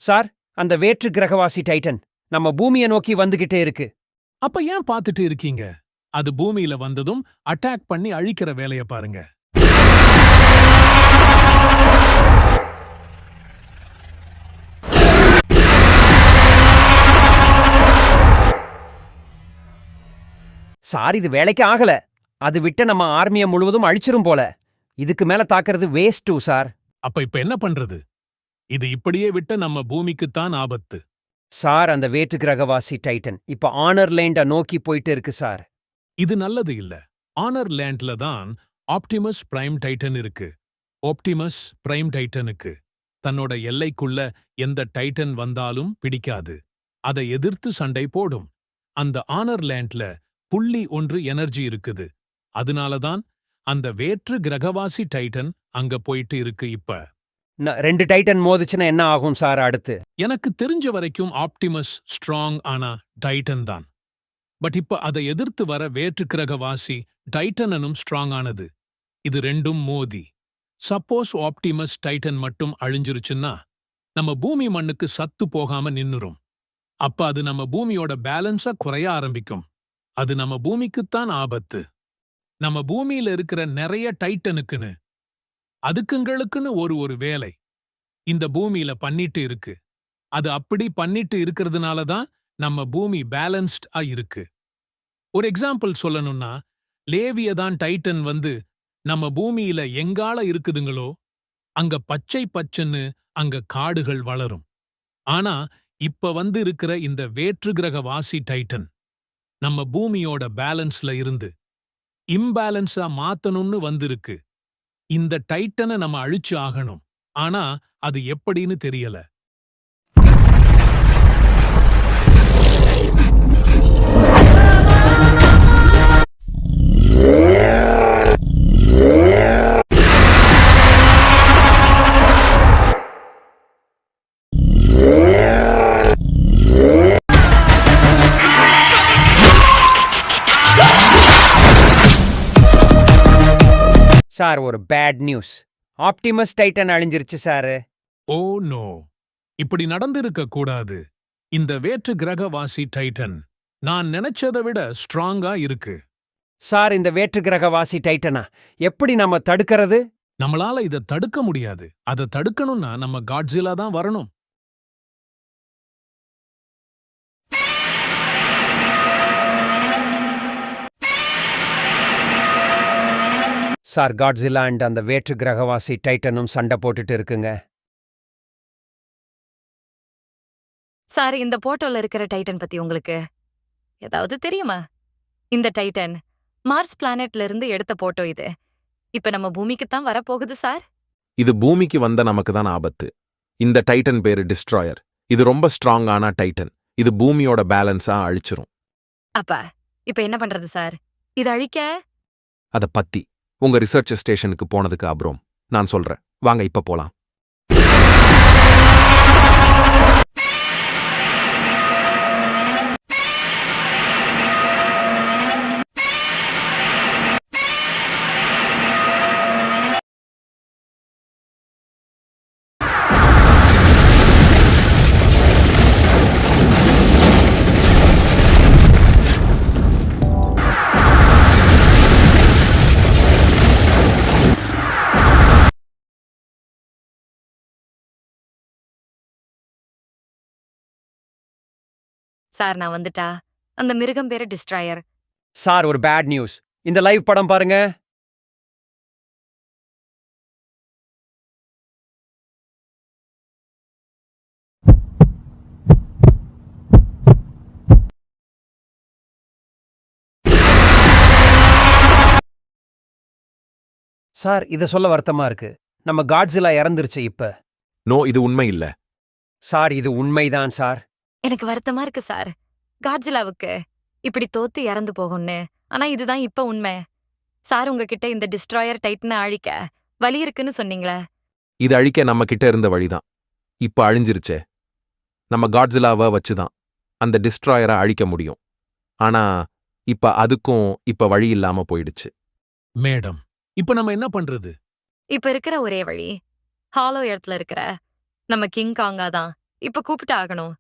Sir, அந்த வேற்று கிரகவாசி Titan நம்ம பூமியை நோக்கி வந்துகிட்டே இருக்கு. அப்ப ஏன் பார்த்துட்டு இருக்கீங்க? அது பூமியில வந்ததும் அட்டாக் பண்ணி அழிக்கிற வேலைய பாருங்க. சார், இது வேலைக்கு ஆகல. அது விட்ட நம்ம ஆர்மியை முழுவதும் அழிச்சிரும் போல. இதுக்கு மேல தாக்குறது வேஸ்ட் டூ சார். அப்ப இப்ப என்ன பண்றது? இது இப்படியே விட்ட நம்ம பூமிக்குத்தான் ஆபத்து. சார், அந்த வேற்று கிரகவாசி டைட்டன் இப்ப ஆனர் லேண்ட நோக்கி போயிட்டு இருக்கு சார். இது நல்லது இல்ல. ஆனர் லேண்ட்ல தான் ஆப்டிமஸ் பிரைம் டைட்டன் இருக்கு. ஆப்டிமஸ் பிரைம் டைட்டனுக்கு தன்னோட எல்லைக்குள்ள எந்த டைட்டன் வந்தாலும் பிடிக்காது. அதை எதிர்த்து சண்டை போடும். அந்த ஆனர் லேண்ட்ல புள்ளி ஒன்று எனர்ஜி இருக்குது. அதனாலதான் அந்த வேற்று கிரகவாசி டைட்டன் அங்க போயிட்டு இருக்கு இப்ப. ரெண்டு டைட்டன் மோதிச்சுன்னா என்ன ஆகும் சார் அடுத்து? எனக்கு தெரிஞ்ச வரைக்கும் ஆப்டிமஸ் ஸ்ட்ராங் ஆனா டைட்டன் தான். பட் இப்ப அதை எதிர்த்து வர வேற்று கிரகவாசி டைட்டனும் ஸ்ட்ராங் ஆனது. இது ரெண்டும் மோதி சப்போஸ் ஆப்டிமஸ் டைட்டன் மட்டும் அழிஞ்சிருச்சுன்னா நம்ம பூமி மண்ணுக்கு சத்து போகாம நின்னுரும். அப்ப அது நம்ம பூமியோட பேலன்ஸா குறைய ஆரம்பிக்கும். அது நம்ம பூமிக்குத்தான் ஆபத்து. நம்ம பூமியில இருக்கிற நிறைய டைட்டனுக்குன்னு அதுக்குங்களுக்குன்னு ஒரு வேலை இந்த பூமியில பண்ணிட்டு இருக்கு. அது அப்படி பண்ணிட்டு இருக்கிறதுனால தான் நம்ம பூமி பேலன்ஸ்டா இருக்கு. ஒரு எக்ஸாம்பிள் சொல்லணும்னா, லேவியதான் டைட்டன் வந்து நம்ம பூமியில எங்கால இருக்குதுங்களோ அங்க பச்சை பச்சைன்னு அங்க காடுகள் வளரும். ஆனா இப்ப வந்து இருக்கிற இந்த வேற்று கிரக வாசி டைட்டன் நம்ம பூமியோட பேலன்ஸ்ல இருந்து இம்பேலன்ஸா மாத்தணும்னு வந்திருக்கு. இந்த டைட்டனை நம்ம அழிச்சு ஆகணும். ஆனா அது எப்படின்னு தெரியல. சார், ஒரு பேட் நியூஸ். ஆப்டிமஸ் டைட்டன் அழிஞ்சிருச்சு சார். ஓ நோ, இப்படி நடந்திருக்க கூடாது. இந்த வேற்று கிரகவாசி டைட்டன் நான் நினைச்சதை விட ஸ்ட்ராங்கா இருக்கு. சார், இந்த வேற்று கிரகவாசி டைட்டனா எப்படி நாம தடுக்கிறது? நம்மளால இதை தடுக்க முடியாது. அதை தடுக்கணும்னா நம்ம காட்ஸிலா தான் வரணும். சார், காட்ஸிலா அண்ட் அந்த வேற்று கிரகவாசி டைட்டனும் சண்டை போட்டுட்டு இருக்குங்க. சார், இந்த போட்டோல இருக்கிற டைட்டன் பத்தி உங்களுக்கு ஏதாவது தெரியுமா? இந்த டைட்டன் மார்ஸ் பிளானெட்ல இருந்து எடுத்த போட்டோ இது. இப்ப நம்ம பூமிக்குத்தான் வரப்போகுது சார். இது பூமிக்கு வந்த நமக்கு தான் ஆபத்து. இந்த டைட்டன் பேரு டிஸ்ட்ராயர். இது ரொம்ப ஸ்ட்ராங்கான டைட்டன். இது பூமியோட பேலன்ஸா அழிச்சிரும். அப்ப இப்ப என்ன பண்றது சார்? இது அழிக்க அத பத்தி உங்க ரிசர்ச் ஸ்டேஷனுக்கு போனதுக்கு அப்புறம் நான் சொல்றேன். வாங்க இப்ப போலாம். சார், நான் வந்துட்டா. அந்த மிருகம் பேரு டிஸ்ட்ராயர். சார், ஒரு பேட் நியூஸ். இந்த லைவ் படம் பாருங்க. சார், இத சொல்ல வருத்தமா இருக்கு. நம்ம காட்ஸிலா இறந்துருச்சு இப்ப. நோ, இது உண்மை இல்ல. சார், இது உண்மைதான் சார். எனக்கு வருத்தமா இருக்கு சார், காட்ஸிலாவுக்கு இப்படி தோத்து இறந்து போகும்னு. ஆனா இதுதான் இப்ப உண்மை. சார், உங்ககிட்ட இந்த டிஸ்ட்ராயர் டைட்டனை அழிக்க வழி இருக்குன்னு சொன்னீங்களே. இது அழிக்க நம்ம கிட்ட இருந்த வழிதான் இப்ப அழிஞ்சிருச்சே. நம்ம காட்ஸிலாவை வச்சுதான் அந்த டிஸ்ட்ராயரை அழிக்க முடியும். ஆனா இப்ப அதுக்கும் இப்ப வழி இல்லாம போயிடுச்சு. மேடம், இப்ப நம்ம என்ன பண்றது? இப்ப இருக்கிற ஒரே வழி ஹாலோ எர்த்ல இருக்கிற நம்ம கிங் காங்கா தான். இப்ப கூப்பிட்டு ஆகணும்.